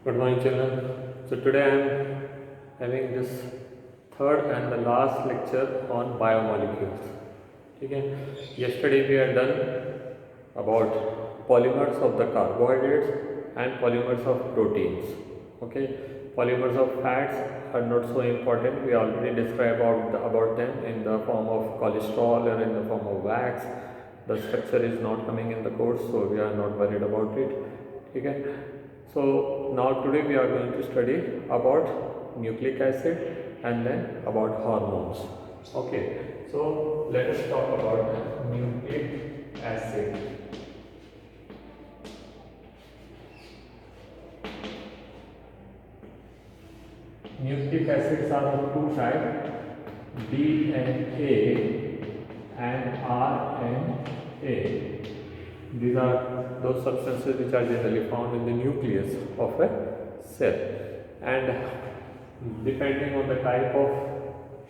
Good morning, children. So today I am having this third and the last lecture on biomolecules. Okay. Yesterday we had done about polymers of the carbohydrates and polymers of proteins. Okay. Polymers of fats are not so important. We already described about them in the form of cholesterol or in the form of wax. The structure is not coming in the course, so we are not worried about it. Okay. So now today we are going to study about nucleic acid and then about hormones. Okay, so let us talk about nucleic acid. Nucleic acids are of two types, DNA and RNA. These are those substances which are generally found in the nucleus of a cell, and depending on the type of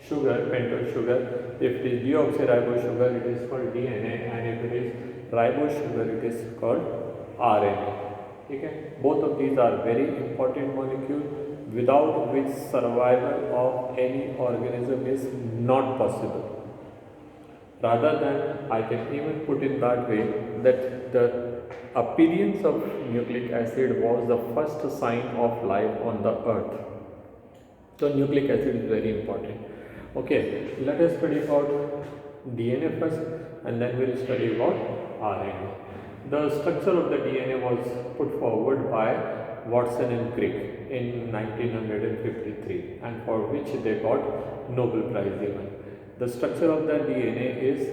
sugar, pentose sugar, if it is deoxyribose sugar it is called DNA, and if it is ribose sugar it is called RNA. Okay? Both of these are very important molecules without which survival of any organism is not possible. Rather than, I can even put it that way, that the appearance of nucleic acid was the first sign of life on the earth. So nucleic acid is very important. Okay, let us study about DNA first and then we will study about RNA. The structure of the DNA was put forward by Watson and Crick in 1953, and for which they got Nobel Prize even. The structure of the DNA is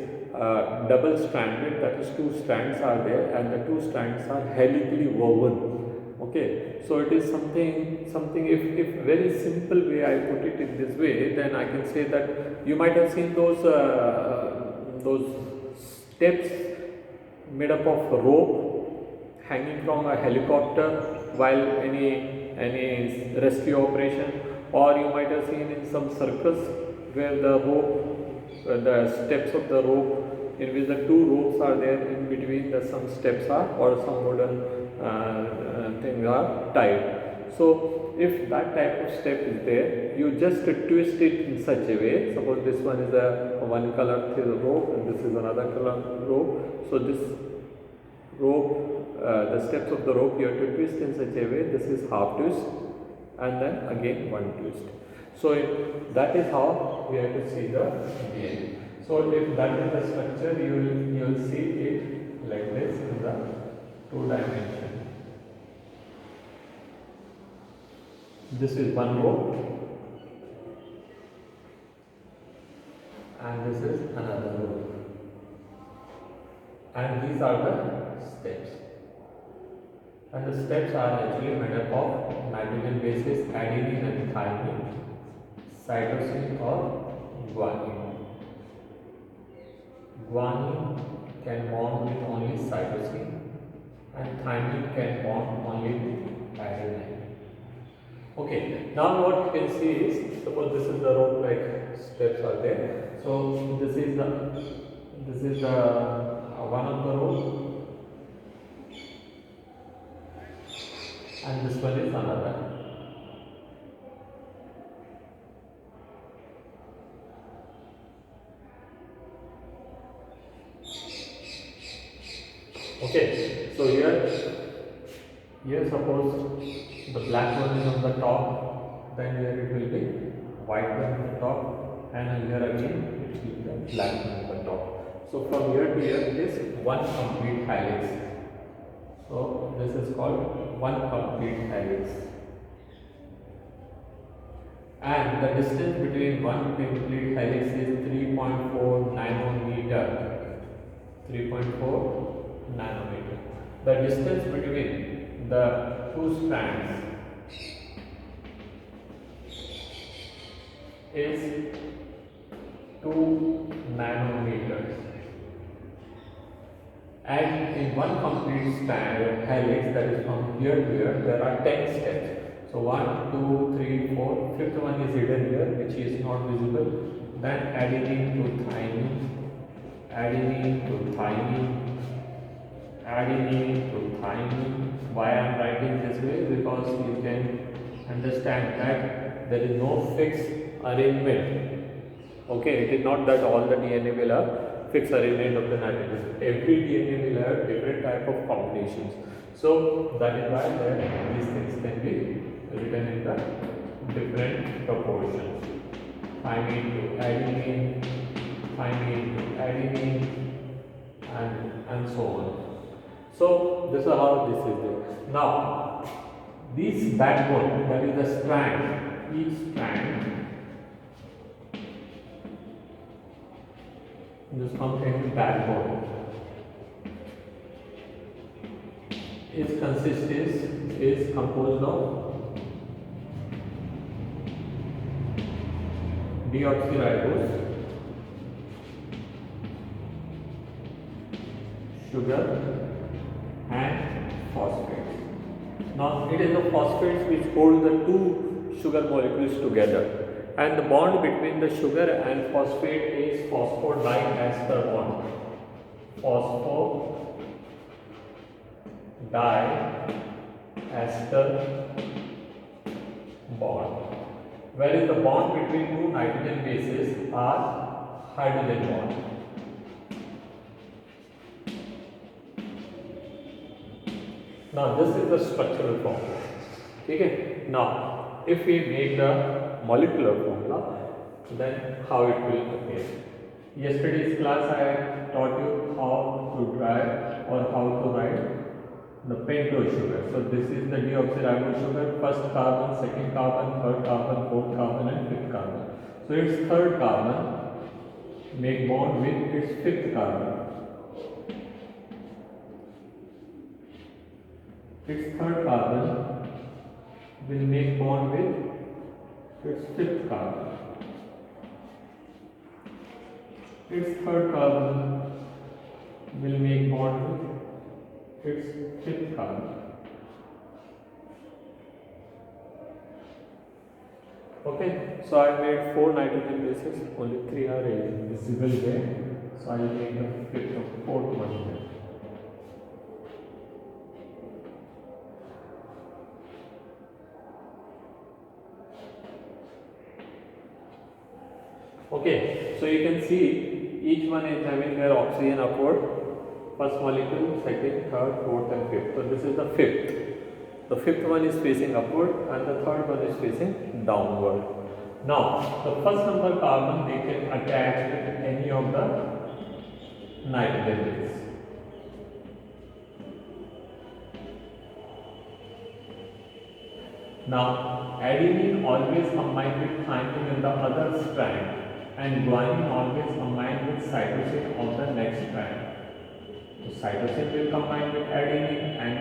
double-stranded, that is, two strands are there and the two strands are helically woven. Okay, so it is something if very simple way I put it in this way, then I can say that you might have seen those steps made up of rope hanging from a helicopter while any rescue operation, or you might have seen in some circus where the rope, the steps of the rope, in which the two ropes are there, in between the some steps are or some wooden things are tied. So if that type of step is there, you just twist it in such a way. Suppose this one is a one color rope and this is another color rope. So this rope, the steps of the rope you have to twist in such a way. This is half twist and then again one twist. So that is how we have to see the DNA. So if that is the structure, you will see it like this in the two dimension. This is one rope and this is another rope, and these are the steps. And the steps are actually made up of nitrogen bases, adenine and thymine, cytosine or guanine. Guanine can bond with only cytosine and thymine can bond only with adenine. Okay, now what you can see is, suppose this is the rope, like steps are there. So this is the one of the rope, and this one is another. Okay, so here suppose the black one is on the top, then here it will be white one on the top, and here again it will be the black one on the top. So from here to here it is one complete helix. So this is called one complete helix. And the distance between one complete helix is 3.4 nanometer. 3.4 nanometer. The distance between the two strands is 2 nanometers. And in one complete strand helix, that is from here to here, there are 10 steps. So 1, 2, 3, 4, fifth one is hidden here, which is not visible. Then adenine to thymine, adenine to thymine, adenine to thymine. Why I am writing this way? Because you can understand that there is no fixed arrangement. Okay, it is not that all the DNA will have fixed arrangement of the nitrogen. Every DNA will have different type of combinations. So that is why these things can be written in the different proportions. Thymine to adenine, thymine to adenine, and so on. So this is how this is there. Now this backbone, that is the strand, each strand this contains backbone is composed of deoxyribose, sugar and phosphates. Now it is the phosphates which hold the two sugar molecules together, and the bond between the sugar and phosphate is phosphodiester bond. Phosphodiester bond. Whereas the bond between two nitrogen bases are hydrogen bond. Now this is the structural formula. Okay. Now if we make the molecular formula, then how it will appear. Yesterday's class I taught you how to write or how to write the pentose sugar. So this is the deoxyribose sugar, first carbon, second carbon, third carbon, fourth carbon and fifth carbon. So its third carbon make bond with its fifth carbon. Its third carbon will make bond with its fifth carbon. Its third carbon will make bond with its fifth carbon. Okay, so I made 4 nitrogen bases, only 3 are visible there. So I will make the fourth one here. Okay, so you can see each one is having their oxygen upward. First molecule, second, third, fourth and fifth. So this is the fifth. The fifth one is facing upward and the third one is facing downward. Now, the first number carbon they can attach with any of the nitrogen base. Now, adenine always combined with thymine in the other strand, and guanine always combined with cytosine of the next strand. So cytosine will combine with adenine and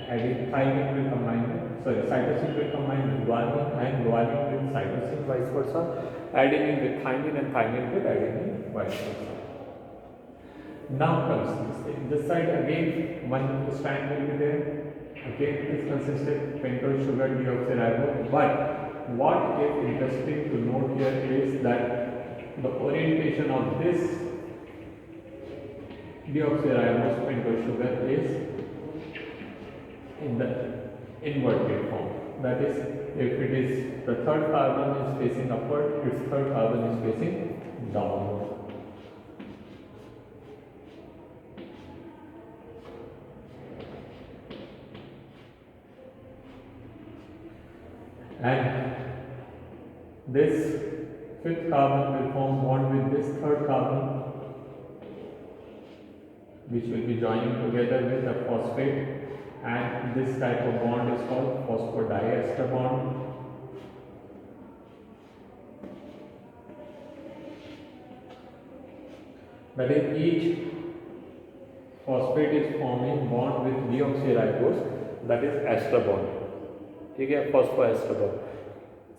thymine will combine with, cytosine will combine with guanine and guanine with cytosine, vice versa. Adenine with thymine and thymine with adenine, vice versa. Now comes this thing. This side again one strand will be there. Again it is consistent pentose sugar deoxyribose. But what is interesting to note here is that the orientation of this deoxyribose pentose sugar is in the inverted form. That is, if it is the third carbon is facing upward, its third carbon is facing downward. And this fifth carbon will form bond with this third carbon, which will be joining together with a phosphate, and this type of bond is called phosphodiester bond. That is, each phosphate is forming bond with deoxyribose, that is ester bond. Okay, phosphoester bond.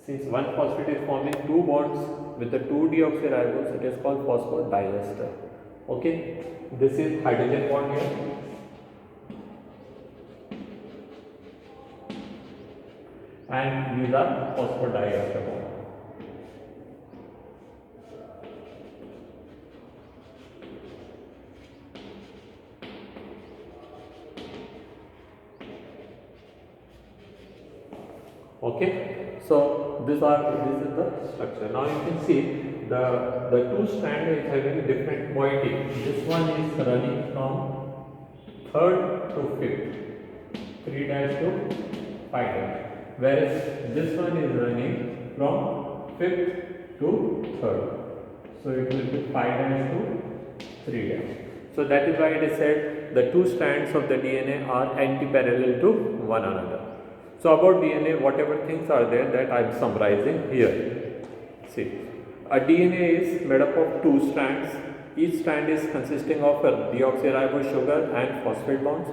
Since one phosphate is forming two bonds with the two deoxyribose, it is called phosphodiester. Okay, this is hydrogen bond here. And these are phosphodiester bond. Okay, so this is the structure. Now you can see the two strand is having different moiety. This one is running from third to fifth, 3 dash to 5 dash, whereas this one is running from fifth to third. So it will be 5 dash to 3 dash. So that is why it is said the two strands of the DNA are anti-parallel to one another. So about DNA, whatever things are there that I am summarizing here. See, a DNA is made up of two strands. Each strand is consisting of a deoxyribose sugar and phosphate bonds.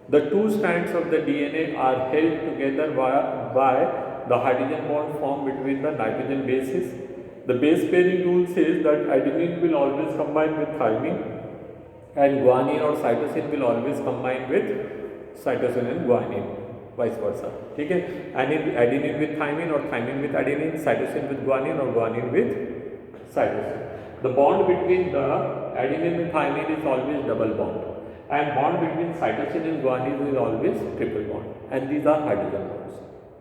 The two strands of the DNA are held together by the hydrogen bond formed between the nitrogen bases. The base pairing rule says that adenine will always combine with thymine and guanine or cytosine will always combine with cytosine and guanine, vice versa. ठीक है, adenine with thymine or thymine with adenine, cytosine with guanine or guanine with cytosine. The bond between the adenine and thymine is always double bond, and bond between cytosine and guanine is always triple bond, and these are hydrogen bonds.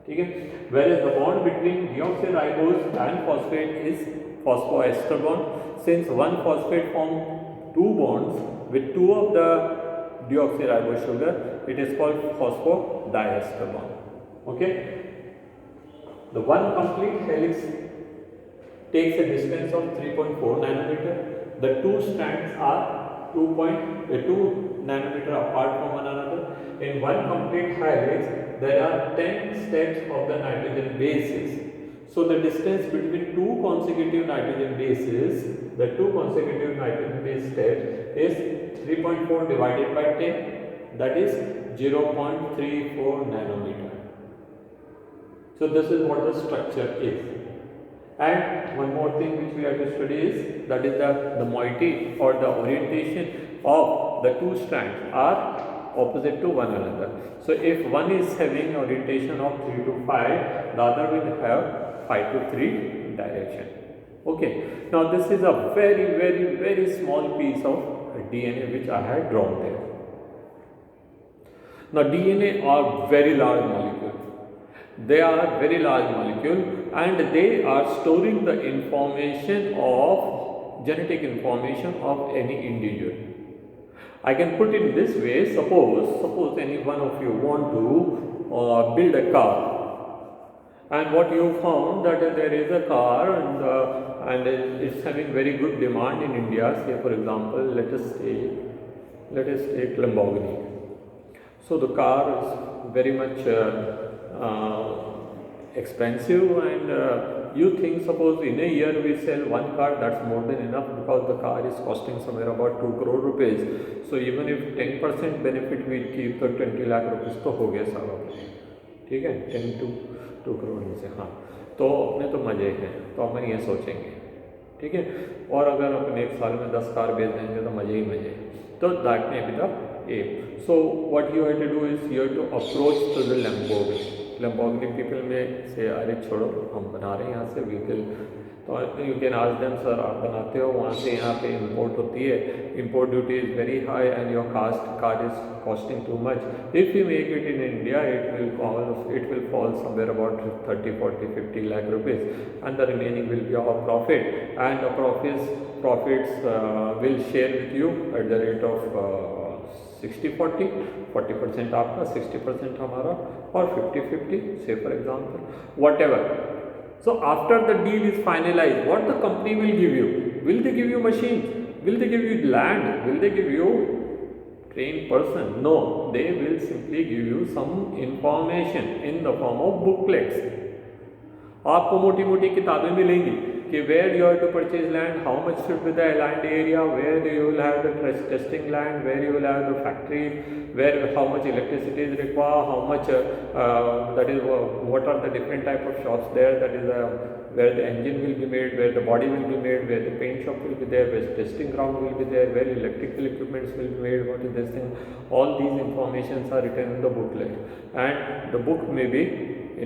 ठीक है, whereas the bond between deoxyribose and phosphate is phosphoester bond. Since one phosphate forms two bonds with two of the deoxyribose sugar, it is called phosphodiester bond. Okay, the one complete helix takes a distance of 3.4 nanometer. The two strands are 2 nanometer apart from one another. In one complete helix, there are 10 steps of the nitrogen bases. So the distance between two consecutive nitrogen bases, the two consecutive nitrogen base steps is 3.4 divided by 10, that is 0.34 nanometer. So this is what the structure is. And one more thing which we have to study is that is the moiety or the orientation of the two strands are opposite to one another. So if one is having orientation of 3 to 5, the other will have 5 to 3 direction. Okay, now this is a very small piece of DNA which I had drawn there. Now DNA are very large molecule. They are very large molecule and they are storing the information of genetic information of any individual. I can put it this way, suppose any one of you want to build a car, and what you found that there is a car and it's having very good demand in India. Say for example, let us take Lamborghini. So the car is very much expensive, and you think suppose in a year we sell one car, that's more than enough because the car is costing somewhere about 2 crore rupees. So even if 10% benefit we keep, तो 20 lakh rupees तो हो गया सारा, ठीक है, 10 to 2 crore में से, हाँ, तो अपने तो मज़े हैं, तो अपन ये सोचेंगे, ठीक है, और अगर अपन एक साल में 10 कार बेच देंगे तो मज़े ही मज़े, तो that may be the aim. So what you have to do is you have to approach to the Lamborghini people में से, अरे छोड़ो हम बना रहे हैं यहाँ से व्हीकल, तो you can ask them sir आप बनाते हो, वहाँ से यहाँ पे इंपोर्ट होती है, import duty is very high and your car is costing too much. If you make it in India it will fall somewhere about 30, 40, 50 lakh rupees, and the remaining will be our profit, and the profits will share with you at the rate of 60-40, 40% आपका, 60% हमारा, और 50-50 say for example, whatever. So after the deal is finalized, what the company will give you? Will they give you machines? Will they give you land? Will they give you trained person? No, they will simply give you some information in the form of booklets. आपको मोटी मोटी किताबें मिलेंगी कि where you have to purchase land, how much should be the land area, where you will have the testing land, where you will have the factories, where how much electricity is required, how much that is what are the different type of shops there, that is where the engine will be made, where the body will be made, where the paint shop will be there, where the testing ground will be there, where electrical equipments will be made, what is this thing. All these informations are written in the booklet, and the book may be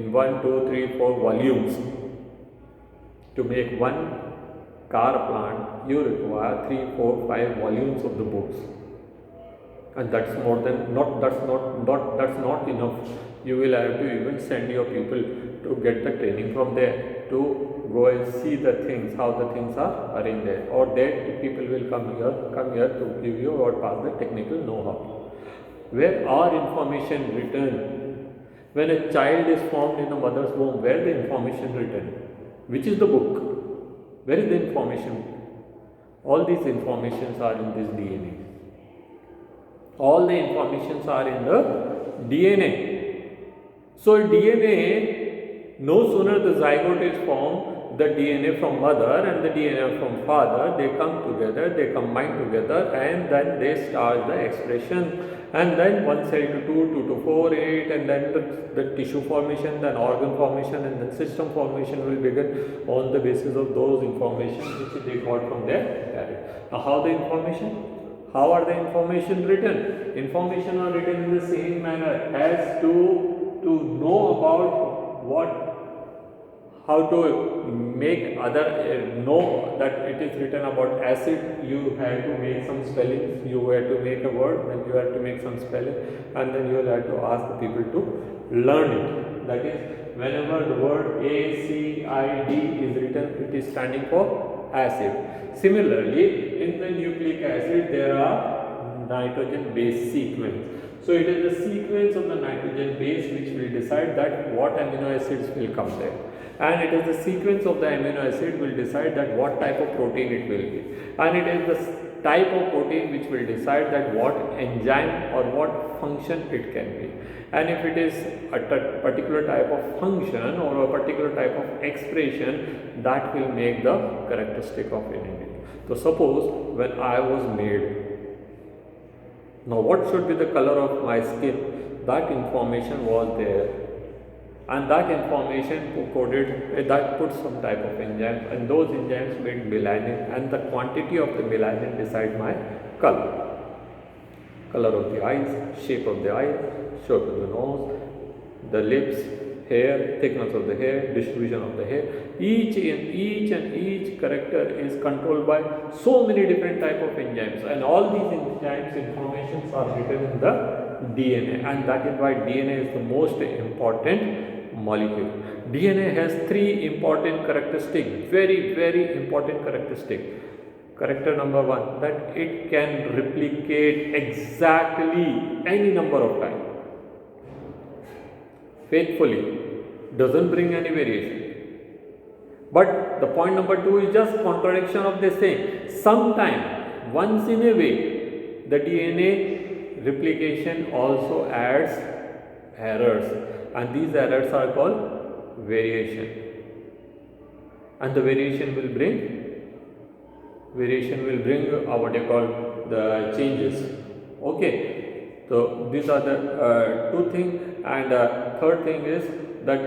in 1, 2, 3, 4 volumes. To make one car plant, you require 3, 4, 5 volumes of the books, and that's not enough You will have to even send your people to get the training from there, to go and see the things, how the things are arranged there, or that people will come here to give you or pass the technical know-how. Where are information written? When a child is formed in a mother's womb, where the information written? Which is the book? Where is the information? All these informations are in this DNA. All the informations are in the DNA. So DNA, no sooner the zygote is formed, the DNA from mother and the DNA from father, they come together, they combine together, and then they start the expression. And then 1 cell to 2, 2 to 4, 8, and then the tissue formation, then organ formation, and then system formation will begin on the basis of those information which they got from their parent. Now, how the information? How are the information written? Information are written in the same manner as to know about what, how to make other, know that it is written about acid, you have to make some spelling, you have to make a word, then you have to make some spelling, and then you will have to ask the people to learn it. That is, whenever the word ACID is written, it is standing for acid. Similarly, in the nucleic acid, there are nitrogen base sequence. So it is the sequence of the nitrogen base which will decide that what amino acids will come there. And it is the sequence of the amino acid will decide that what type of protein it will be. And it is the type of protein which will decide that what enzyme or what function it can be. And if it is a particular type of function or a particular type of expression, that will make the characteristic of an individual. So suppose when I was made, now what should be the color of my skin? That information was there, and that information coded, that put some type of enzyme, and those enzymes made melanin, and the quantity of the melanin decide my color. Color of the eyes, shape of the eyes, shape of the nose, the lips, hair, thickness of the hair, distribution of the hair. Each character is controlled by so many different type of enzymes, and all these enzymes informations are written in the DNA, and that is why DNA is the most important molecule. DNA has 3 important characteristics, very important characteristic. Character number 1, that it can replicate exactly any number of times faithfully, doesn't bring any variation. But the point number 2 is just contradiction of this thing. Sometime, once in a way, the DNA replication also adds errors, and these errors are called variation. And the variation will bring what they call the changes. Okay, so these are the 2 things. And third thing is that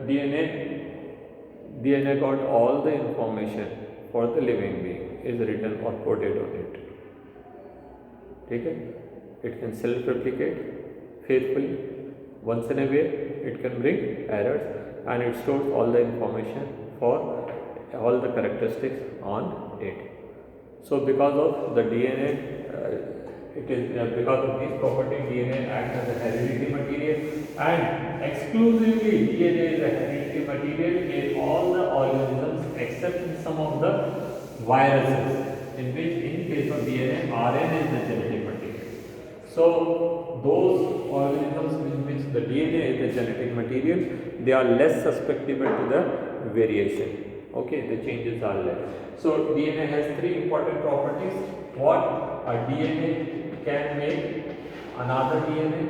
DNA got all the information for the living being is written or coded on it. Okay? It can self-replicate faithfully. Once in a way, it can bring errors, and it stores all the information for all the characteristics on it. So because of the DNA, it is because of this property, DNA acts as a hereditary material, and exclusively DNA is a hereditary material in all the organisms except in some of the viruses, in which in case of DNA, RNA is the genetic material. So those organisms in which the DNA is the genetic material, they are less susceptible to the variation. Okay, the changes are less. So DNA has 3 important properties. What? A DNA can make another DNA.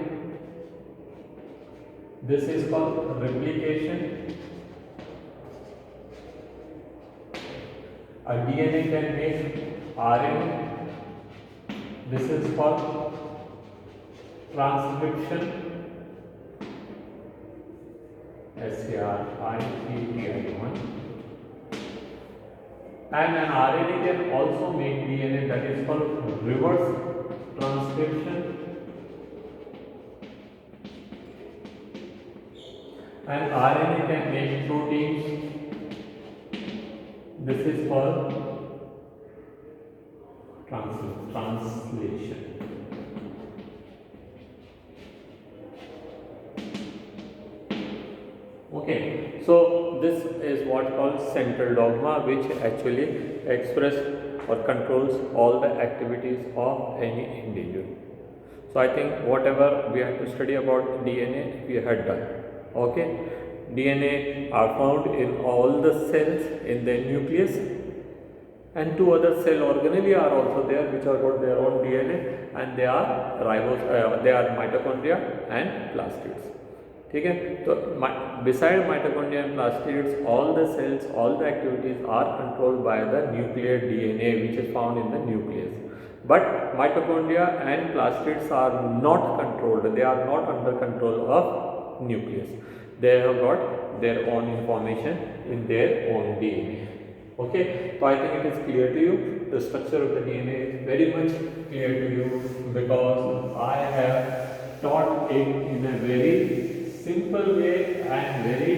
This is called replication. A DNA can make RNA. This is called transcription. SCRIPTI1. And an RNA can also make DNA, that is called reverse transcription. And RNA can make proteins. This is called translation. Okay, so this is what called central dogma, which actually express or controls all the activities of any individual. So I think whatever we have to study about DNA, we had done. Okay, DNA are found in all the cells in the nucleus, and two other cell organelles are also there, which are got their own DNA, and they are they are mitochondria and plastids. ठीक है, तो beside mitochondria and plastids, all the cells, all the activities are controlled by the nuclear DNA, which is found in the nucleus. But mitochondria and plastids are not controlled; they are not under control of nucleus. They have got their own information in their own DNA. Okay, so I think it is clear to you. The structure of the DNA is very much clear to you because I have taught it in a very simple way and very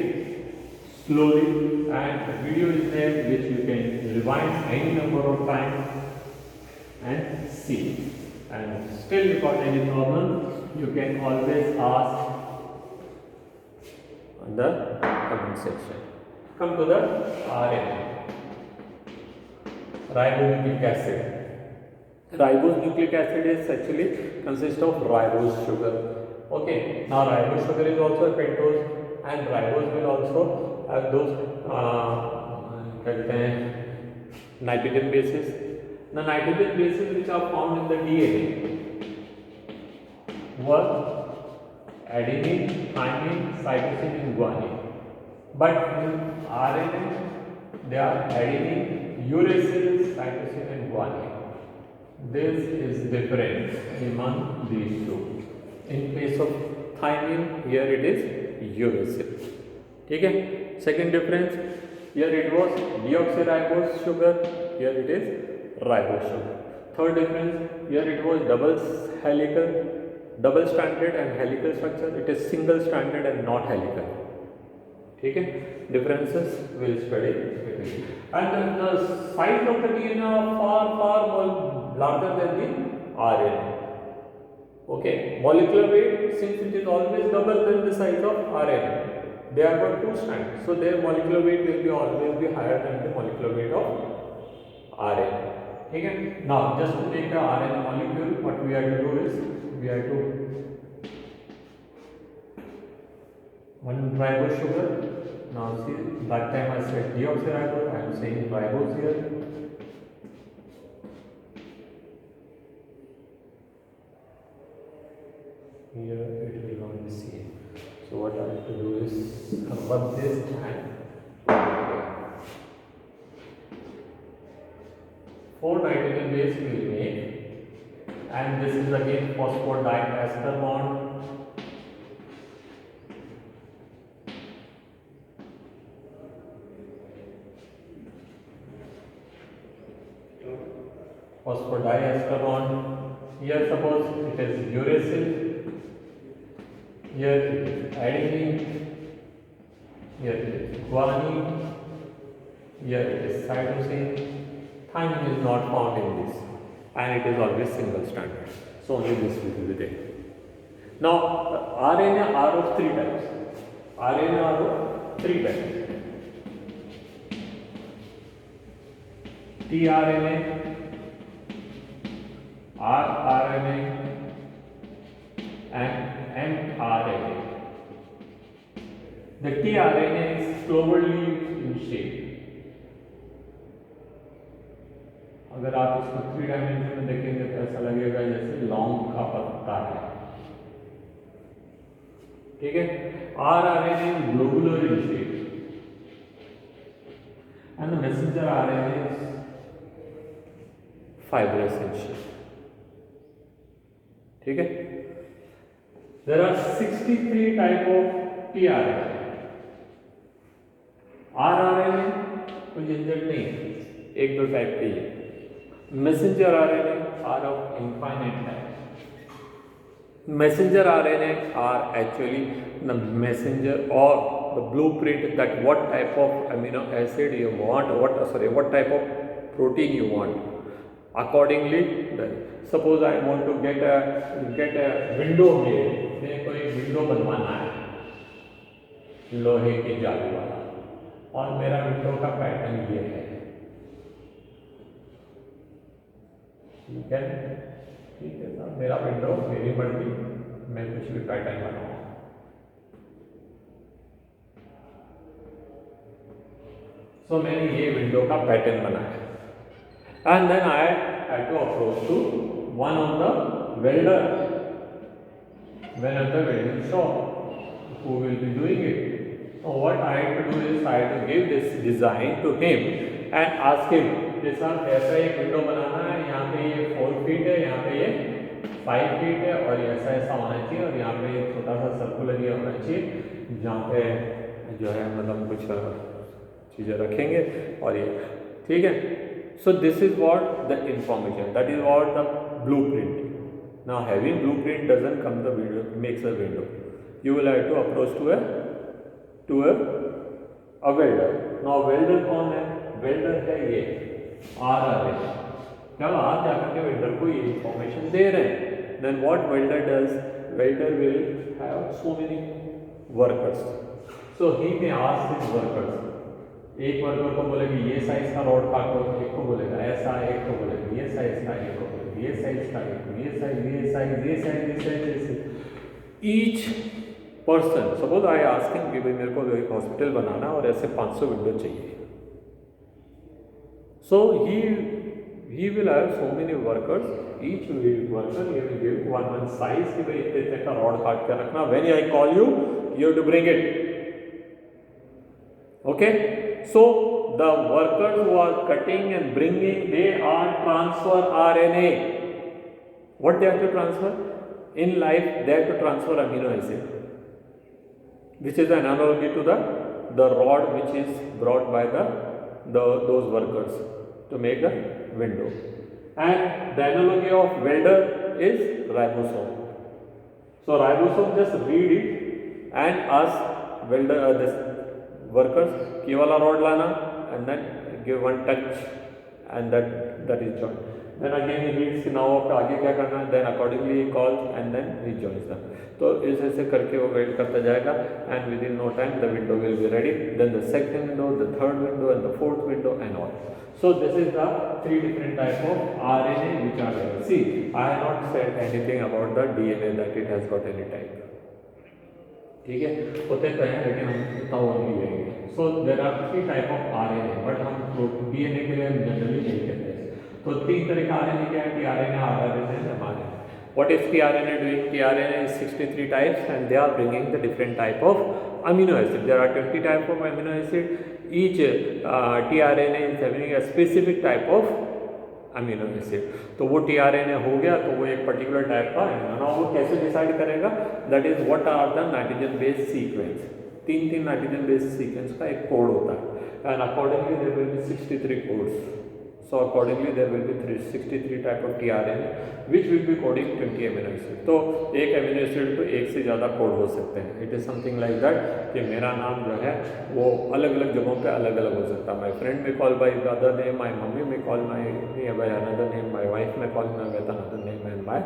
slowly, and the video is there which you can rewind any number of times and see, and still you got any problem, you can always ask on the comment section. Come to the RNA, ribonucleic acid. Ribonucleic acid is actually consists of ribose sugar. Okay, now ribose sugar is also a pentose, and ribose will also have those nitrogen bases. The nitrogen bases which are found in the DNA were adenine, thymine, cytosine and guanine. But in RNA they are adenine, uracil, cytosine and guanine. This is different among these two. In case of thymine, here it is uracil. ठीक है. Second difference, here it was deoxyribose sugar, here it is ribose sugar. Third difference, here it was double stranded and helical structure. It is single stranded and not helical. ठीक है. Differences will study between. And the size of the DNA are far more larger than the RNA. Okay, molecular weight, since it is always double than the size of RNA, they are got two strands, so their molecular weight will be always be higher than the molecular weight of RNA. Okay, now just to take the RNA molecule, what we have to do is we have to one ribose sugar. Now see, that time I said deoxyribose, I am saying ribose here. Here it will not be seen. So what I have to do is rub this and 4 nitrogen base we will make, and this is again phosphodiester bond. Phosphodiester bond. Here suppose it is uracil. Here it is adenine, here it is guanine, here it is cytosine. Thymine is not found in this, and it is always single stranded, so only this will be there. Now RNA are of 3 types. RNA are of 3 types: tRNA, rRNA and mRNA. The tRNA is clover-leaf in shape. अगर आप इसको 3 dimension में देखेंगे तो ऐसा लगेगा जैसे लौंग का पत्ता है. ठीक है. rRNA is globular in shape, and the messenger RNA is fibrous in shape. ठीक है. There are 63 type of tRNA. rRNA कोई झंझट नहीं है, 1-2 टाइप के ही. Messenger RNA are of infinite type. Messenger RNA are actually the messenger or the blueprint that what type of amino acid you want, what type of protein you want. Accordingly, suppose I want to get a window made. मेरे को एक window बनवाना है, लोहे की जाली वाला, और मेरा विंडो का पैटर्न ये है। ठीक है, ठीक है सर, मेरा विंडो मेरी मर्जी, मैं कुछ भी पैटर्न बनाऊँ। सो मैंने ये विंडो का पैटर्न बनाया, and then I had to approach to one of the welder, one of the welding shop who will be doing it. So what I had to do is I had to give this design to him and ask him कि sir ऐसा एक window बनाना है, यहाँ पे ये 4 feet है, यहाँ पे ये 5 फीट है, और ऐसा ऐसा होना चाहिए, और यहाँ पे एक छोटा सा सर्कुलर ये होना चाहिए जहाँ पे जो है मतलब कुछ चीज़ें रखेंगे, और ये ठीक है। So this is what the information, that is what the blueprint. Now having blueprint doesn't come the video makes a window. You will have to approach to a welder. Now welder कौन है? Welder है ये RRA. जब आप जाकर के welder को ये इंफॉर्मेशन दे रहे हैं, then what welder does? Welder will have so many workers. So he may ask his workers. एक वर्कर को बोलेगा ये साइज का रॉड काटो, एक को बोलेगा ऐसा, एक को बोलेगा ये साइज का, एक को बोलेगा ये साइज का, एक को ये साइज, ये साइज, ये साइज, ये साइज, ऐसे each person. Suppose I asking कि भाई मेरे को एक हॉस्पिटल बनाना और ऐसे 500 विंडो चाहिए. सो he will have so many workers, each worker he will give one size कि भाई इतने का रॉड काट के रखना. When I call you, you have to bring it. Okay, so the workers who are cutting and bringing, they are transfer RNA. What they have to transfer? In life, they have to transfer amino acid, which is an analogy to the rod which is brought by those workers to make a window. And the analogy of welder is ribosome. So ribosome just read it and ask welder this workers ये वाला rod लाना, and then give one touch, and that is joined. Then again he reads कि now आपको आगे क्या करना है, then accordingly he calls and then he joins them. तो ऐसे करके वो वेल्ड करता जाएगा, and within no time the window will be ready. Then the second window, the third window, and the fourth window, and all. So this is the 3 different type of RNA which are there. See, I have not said anything about the DNA that it has got any type. ठीक है, होते तो हैं लेकिन हम इतना वो नहीं लेंगे. So there are 3 type of RNA, but हम DNA के लिए जनरली नहीं कहते हैं. तो 3 तरह का RNA क्या है? tRNA, rRNA and mRNA. What is tRNA doing? tRNA is 63 types and they are bringing the different type of amino acid. There are 20 type of amino acid. Each tRNA is having a specific type of amino acid. तो वो tRNA हो गया तो वो एक particular type का है ना. वो कैसे डिसाइड करेगा? That is what are the nitrogen based sequence. 3 nitrogen based sequence का एक कोड होता है, and accordingly there will be 63 codes. So accordingly there will be 63 type of tRNA which will be coding 20 amino acid. तो एक amino acid को एक से ज़्यादा कोड हो सकते हैं. It is something like that कि मेरा नाम जो है वो अलग अलग जगहों पे अलग अलग हो सकता है. My friend me call by other name, my mummy me call my by another name, my wife me call my with another name, and my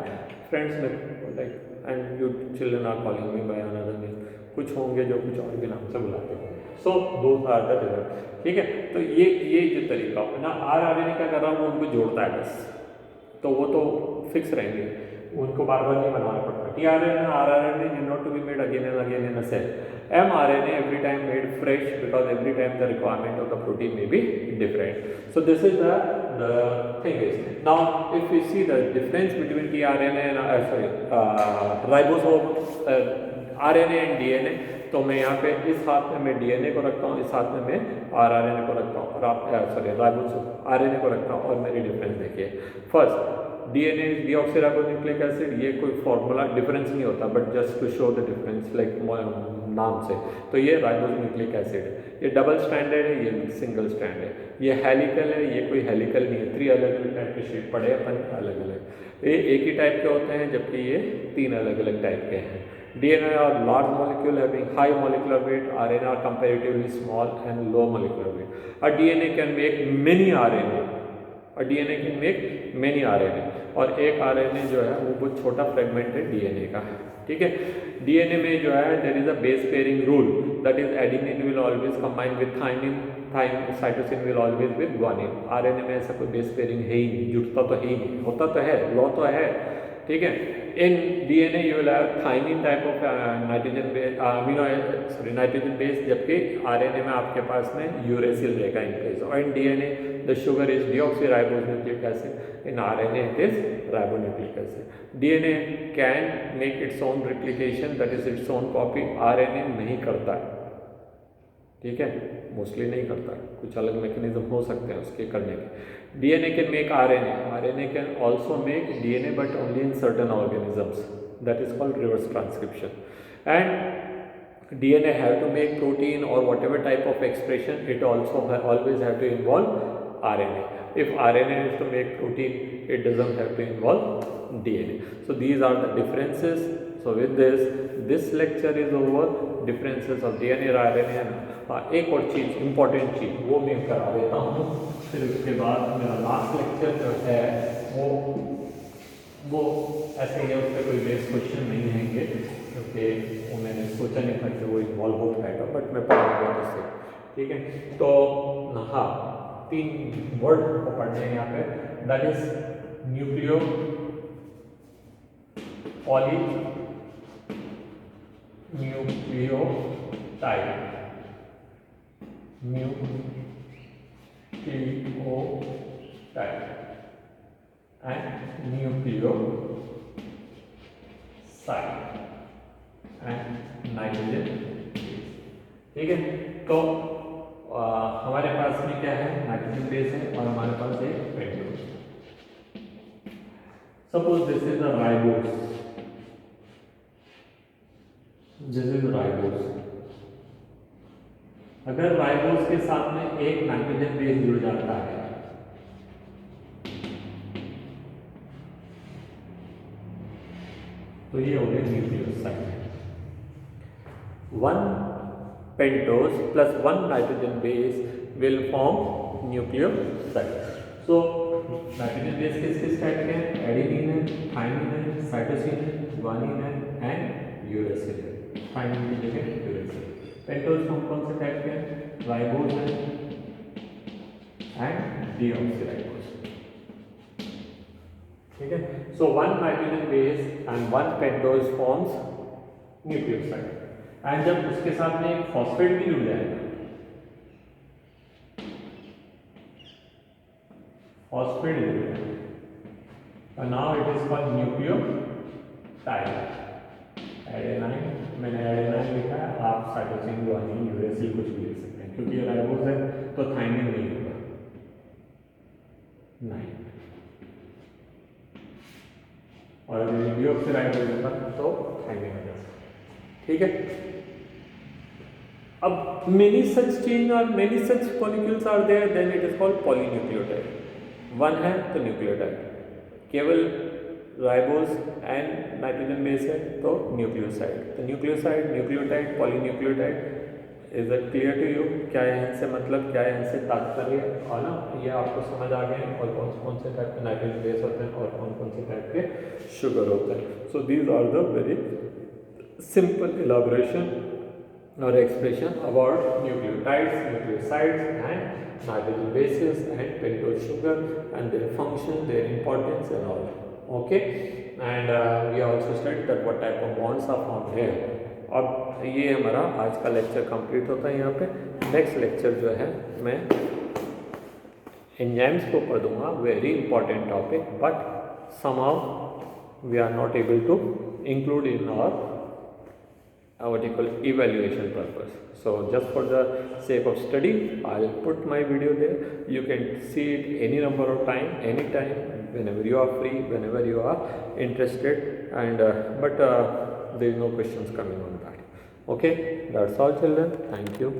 friends me like, and you children are calling me by another name. कुछ होंगे जो कुछ और भी नाम से बुलाते हैं. So those are the different. ठीक है, तो ये जो तरीका ना RNA क्या कर रहा हूँ, उनको जोड़ता है बस, तो वो तो फिक्स रहेंगे, उनको बार बार नहीं बनाना पड़ता. tRNA and rRNA need not to be made again and again in a cell. mRNA every time made fresh because every time the requirement of the protein may be different. So this is the thing is. Now if we see the difference between tRNA and ribosome, RNA and DNA, तो मैं यहाँ पे इस हाथ में मैं DNA को रखता हूँ, इस हाथ में मैं rRNA को रखता हूँ, और आप राइबोसोम RNA को रखता हूँ, और मेरी डिफरेंस देखिए. First DNA is deoxyribonucleic acid. ये कोई फॉर्मूला डिफरेंस नहीं होता, but just to show the difference like नाम से. तो ये राइबोन्यूक्लिक एसिड है, ये डबल स्ट्रैंडेड है, ये सिंगल स्ट्रैंड है. ये हेलिकल है, ये कोई हेलिकल नहीं है. 3 अलग अलग टाइप के शेप पड़े अपन अलग अलग. ये एक ही टाइप के होते हैं, जबकि ये 3 अलग अलग टाइप के हैं. DNA are large molecule having high molecular weight. RNA are comparatively small and low molecular weight. A DNA can make many RNA. A DNA can make many RNA. और एक RNA जो है वो बहुत छोटा फ्रेगमेंट है DNA का. ठीक है। डीएनए में जो है there is a base pairing rule, that is adenine will always combine with thymine, cytosine will always with guanine. RNA में ऐसा कोई बेस पेयरिंग है ही नहीं, जुड़ता तो है ही नहीं, होता तो है, लॉ तो है, ठीक है। In DNA you will have thymine type of nitrogen base, amino sorry nitrogen base, जबकि आरएनए में आपके पास में यूरेसिल रहेगा इन प्लेस। और in DNA the sugar is deoxyribose nucleic acid, in RNA it is ribonucleic acid. DNA can make its own replication, that is its own copy, RNA नहीं करता है, ठीक है, मोस्टली नहीं करता, कुछ अलग मैकेनिज्म हो सकते हैं उसके करने के। DNA can make RNA, RNA can also make DNA but only in certain organisms, that is called reverse transcription. And DNA have to make protein और whatever type of expression, it also always have to involve RNA. If RNA is to make protein, it doesn't have to involve DNA. So these are the differences. So with this lecture is over. Differences of DNA और RNA। एक और चीज़, important चीज़, वो मैं करा देता हूँ, फिर उसके बाद मेरा लास्ट लेक्चर जो है वो ऐसे ही है, उस पर कोई बेस क्वेश्चन नहीं रहेंगे, क्योंकि वो मैंने सोचा नहीं था कि वो इन्वॉल्व हो पाएगा, बट मैं पढ़ाऊँगा उससे, ठीक है। तो हाँ, 3 वर्ड को पढ़ने हैं यहाँ पे, that is nucleo poly nucleotide, nucleotide and nucleoside and nitrogen, ठीक है। तो हमारे पास में क्या है, नाइट्रोजन बेस है और हमारे पास है pentose. Suppose this is a ribose, this is ribose. अगर राइबोस के साथ में एक नाइट्रोजन बेस जुड़ जाता है तो ये हो गया nucleoside. 1 pentose plus 1 nitrogen base will form nucleoside. So nitrogen base किस टाइप के हैं, एडेनिन है, थाइमिन है, साइटोसिन है, ग्वानिन है एंड यूरेसिल है, थाइमिन की जगह यूरेसिल। पेंटोज हम कौन से टाइप के हैं, राइबोज है एंड डीऑक्सीराइबोज, ठीक है। सो 1 nitrogen base and 1 pentose forms nucleoside. And जब उसके साथ में एक फॉस्फेट भी जुड़ जाएगा, फॉस्फेट जुड़ जाएगा, और now it is called nucleotide. Adenine, मैंने एडेनाइन लिखा है, आप साइटोसिन, ग्वानिन, यूरेसिल कुछ भी लिख सकते हैं, क्योंकि ये राइबोज है तो थाइमिन नहीं होगा, नहीं, और डीऑक्सीराइबोज होगा तो थाइमिन हो जाएगा, ठीक है। अब many such chain or many such molecules are there, then it is called polynucleotide. 1 है तो न्यूक्लियोटाइड, केवल राइबोज एंड नाइट्रोजन बेस है तो न्यूक्लियोसाइड। तो nucleoside, nucleotide, polynucleotide, is that clear to you? क्या है इनसे मतलब, क्या है इनसे तात्पर्य, और ना ये आपको समझ आ गए और कौन से टाइप के नाइट्रोजन बेस होते हैं और कौन से टाइप के शुगर होते हैं। So these are the very simple elaboration or expression about nucleotides, nucleosides and nitrogen bases and pentose sugar and their function, their importance and all. Okay, and we also studied that what type of bonds are formed here. अब ये हमारा आज का lecture complete होता है यहाँ पे। Next lecture जो है मैं एंजाइम्स को पढ़ दूंगा, very important topic, but somehow we are not able to include in our what you call evaluation purpose. So just for the sake of study, I'll put my video there. You can see it any number of time, anytime, whenever you are free, whenever you are interested, and but there is no questions coming on that. Okay, that's all children. Thank you.